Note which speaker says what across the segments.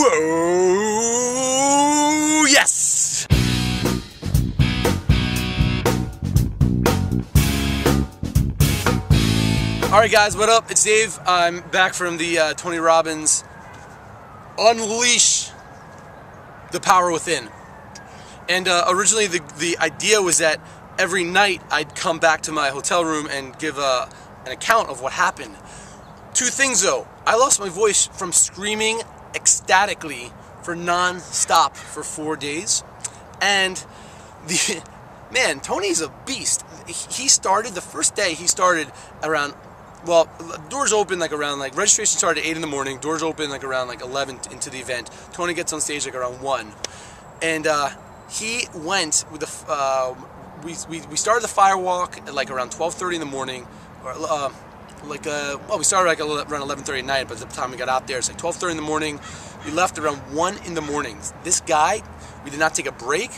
Speaker 1: Whoa, yes! Alright guys, what up? It's Dave. I'm back from the Tony Robbins Unleash the Power Within. And originally the idea was that every night I'd come back to my hotel room and give an account of what happened. Two things though. I lost my voice from screaming ecstatically for non-stop for 4 days. And man, Tony's a beast. He started, the first day he started around, well, doors open around, registration started at 8 in the morning, doors open around 11 into the event. Tony gets on stage around 1. And he went with the, we started the fire walk at around 12:30 in the morning, or well, we started around 11:30 at night, but by the time we got out there, it's 12:30 in the morning. We left around 1 in the morning. This guy, we did not take a break.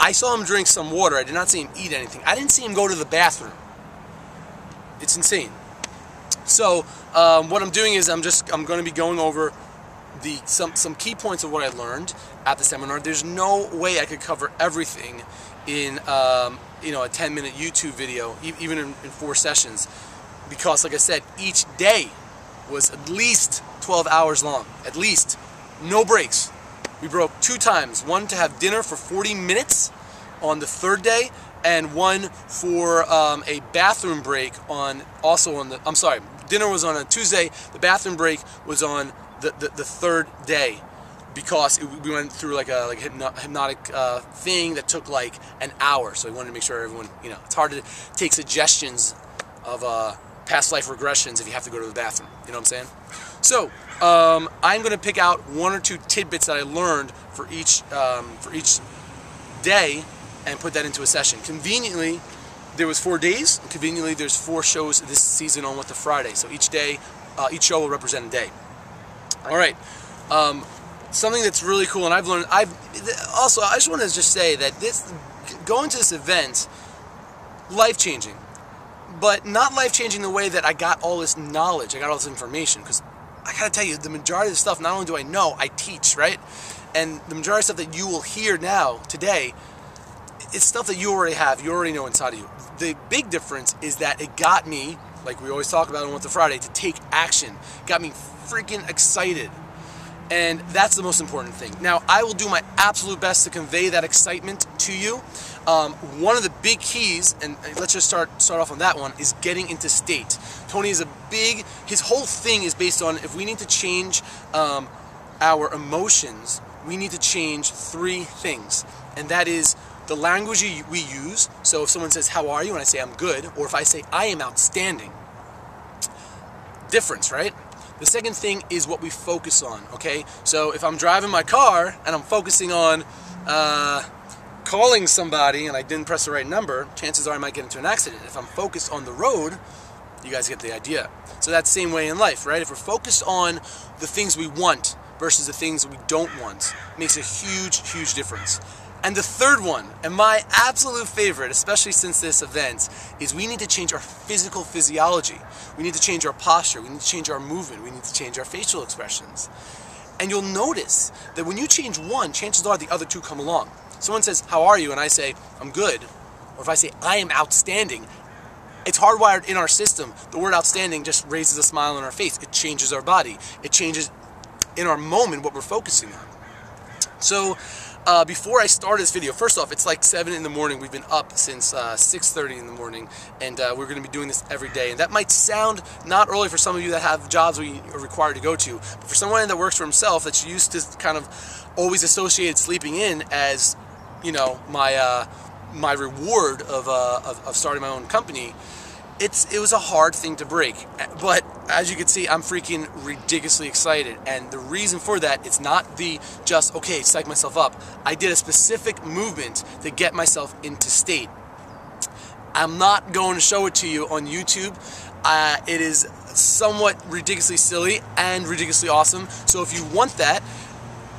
Speaker 1: I saw him drink some water. I did not see him eat anything. I didn't see him go to the bathroom. It's insane. So what I'm doing is I'm going to be going over some key points of what I learned at the seminar. There's no way I could cover everything in a 10-minute YouTube video, even in 4 sessions, because like I said, each day was at least 12 hours long, at least, no breaks. We broke 2 times, one to have dinner for 40 minutes on the 3rd day, and one for a bathroom break dinner was on a Tuesday, the bathroom break was on the 3rd day, because we went through a hypnotic thing that took an hour, so we wanted to make sure everyone, it's hard to take suggestions of past life regressions if you have to go to the bathroom, you know what I'm saying? So, I'm going to pick out 1 or 2 tidbits that I learned for each day and put that into a session. Conveniently, there was 4 days. Conveniently, there's 4 shows this season on with the Friday. So each day, each show will represent a day. All right. Something that's really cool, and I've learned. I just want to say that going to this event, life-changing, but not life-changing the way that I got all this knowledge, I got all this information, because I gotta tell you, the majority of the stuff, not only do I know, I teach, right? And the majority of stuff that you will hear now, today, it's stuff that you already have, you already know inside of you. The big difference is that it got me, like we always talk about on What the Friday, to take action. It got me freaking excited. And that's the most important thing. Now, I will do my absolute best to convey that excitement to you. One of the big keys, and let's just start off on that one, is getting into state. Tony is his whole thing is based on, if we need to change our emotions, we need to change 3 things. And that is the language we use. So if someone says, how are you? And I say, I'm good. Or if I say, I am outstanding. Difference, right? The second thing is what we focus on, okay? So if I'm driving my car and I'm focusing on calling somebody and I didn't press the right number, chances are I might get into an accident. If I'm focused on the road, you guys get the idea. So that's the same way in life, right? If we're focused on the things we want versus the things we don't want, it makes a huge, huge difference. And the third one, and my absolute favorite, especially since this event, is we need to change our physical physiology. We need to change our posture. We need to change our movement. We need to change our facial expressions. And you'll notice that when you change one, chances are the other 2 come along. Someone says, how are you? And I say, I'm good. Or if I say, I am outstanding, it's hardwired in our system. The word outstanding just raises a smile on our face. It changes our body. It changes in our moment what we're focusing on. So, before I start this video, first off, it's 7 in the morning. We've been up since 6:30 in the morning, and we're going to be doing this every day. And that might sound not early for some of you that have jobs where you are required to go to, but for someone that works for himself, that's used to kind of always associated sleeping in as, my reward of starting my own company, it was a hard thing to break. But as you can see, I'm freaking ridiculously excited. And the reason for that, it's not okay, psych myself up. I did a specific movement to get myself into state. I'm not going to show it to you on YouTube. It is somewhat ridiculously silly and ridiculously awesome. So if you want that,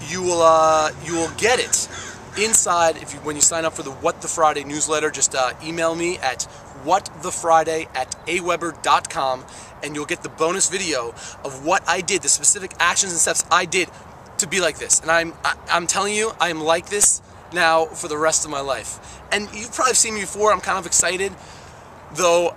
Speaker 1: you will get it inside. When you sign up for the What the Friday newsletter, just email me at whatthefriday@aweber.com, and you'll get the bonus video of what I did, the specific actions and steps I did to be like this. And I'm telling you, I am like this now for the rest of my life. And you've probably seen me before. I'm kind of excited, though.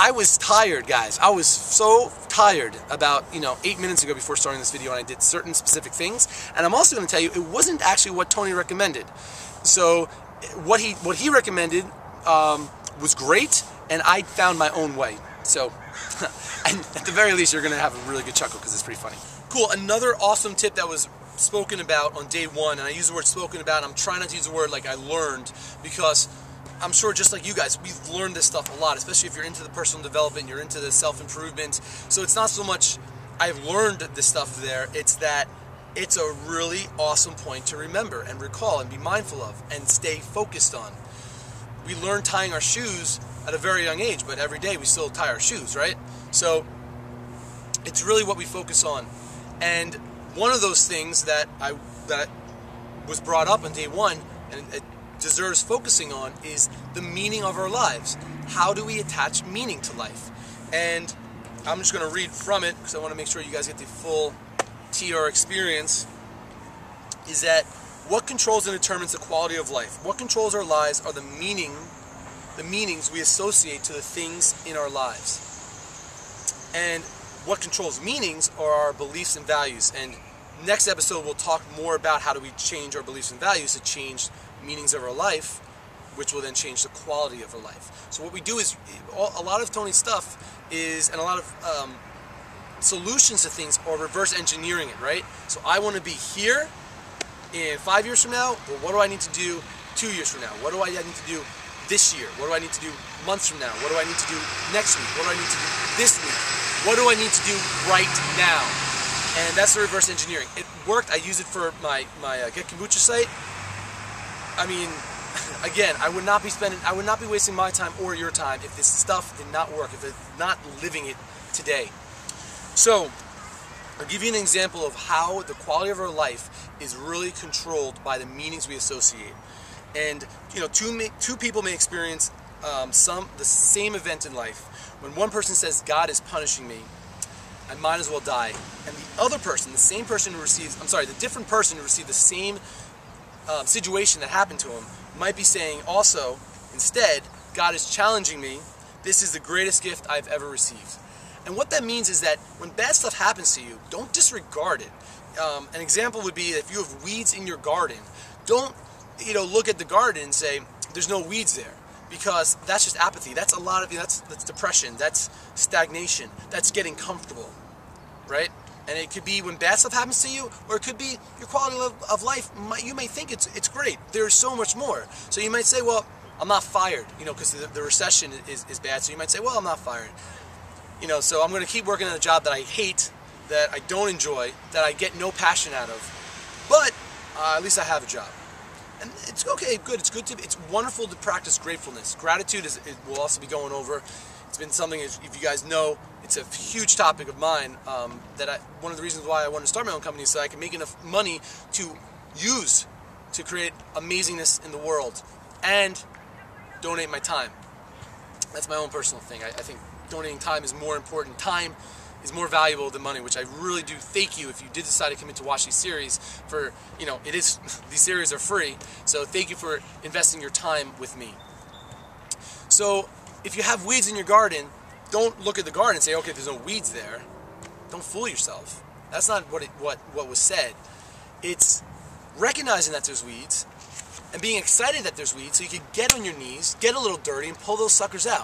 Speaker 1: I was tired, guys. I was so tired about, 8 minutes ago before starting this video, and I did certain specific things. And I'm also going to tell you, it wasn't actually what Tony recommended. So what he recommended was great, and I found my own way. So, and at the very least, you're going to have a really good chuckle because it's pretty funny. Cool. Another awesome tip that was spoken about on day one, and I use the word spoken about, I'm trying not to use the word like I learned, because I'm sure just like you guys, we've learned this stuff a lot, especially if you're into the personal development, you're into the self-improvement. So it's not so much I've learned this stuff there, it's that it's a really awesome point to remember and recall and be mindful of and stay focused on. We learn tying our shoes at a very young age, but every day we still tie our shoes, right? So it's really what we focus on. And one of those things that was brought up on day one, and it deserves focusing on, is the meaning of our lives. How do we attach meaning to life? And I'm just going to read from it because I want to make sure you guys get the full TR experience. Is that what controls and determines the quality of life? What controls our lives are the meanings we associate to the things in our lives. And what controls meanings are our beliefs and values. And next episode we'll talk more about how do we change our beliefs and values to change meanings of our life, which will then change the quality of our life. So what we do is, a lot of Tony's stuff is, and a lot of solutions to things are reverse engineering it, right? So I want to be here in 5 years from now. Well, what do I need to do 2 years from now? What do I need to do this year? What do I need to do months from now? What do I need to do next week? What do I need to do this week? What do I need to do right now? And that's the reverse engineering. It worked. I use it for my Get Kombucha site. I mean, again, I would not be wasting my time or your time if this stuff did not work, if it's not living it today. So, I'll give you an example of how the quality of our life is really controlled by the meanings we associate. And, two people may experience the same event in life. When one person says, God is punishing me, I might as well die. And the other person, the different person who received the same situation that happened to him, might be saying also, instead, God is challenging me. This is the greatest gift I've ever received. And what that means is that when bad stuff happens to you, don't disregard it. An example would be if you have weeds in your garden, don't look at the garden and say, there's no weeds there. Because that's just apathy. That's that's depression. That's stagnation. That's getting comfortable, right? And it could be when bad stuff happens to you, or it could be your quality of life. You may think it's great. There's so much more. So you might say, well, I'm not fired, because the recession is bad. So you might say, well, I'm not fired. So I'm going to keep working on a job that I hate, that I don't enjoy, that I get no passion out of. But at least I have a job. And it's okay, good. It's wonderful to practice gratefulness. Gratitude we'll also be going over. It's been something, if you guys know, it's a huge topic of mine. One of the reasons why I wanted to start my own company is so I can make enough money to use to create amazingness in the world and donate my time. That's my own personal thing. I think donating time is more important. Time is more valuable than money, which I really do thank you if you did decide to commit to watch these series. These series are free, so thank you for investing your time with me. So if you have weeds in your garden, don't look at the garden and say, okay, there's no weeds there. Don't fool yourself. That's not what was said. It's recognizing that there's weeds and being excited that there's weeds so you can get on your knees, get a little dirty, and pull those suckers out.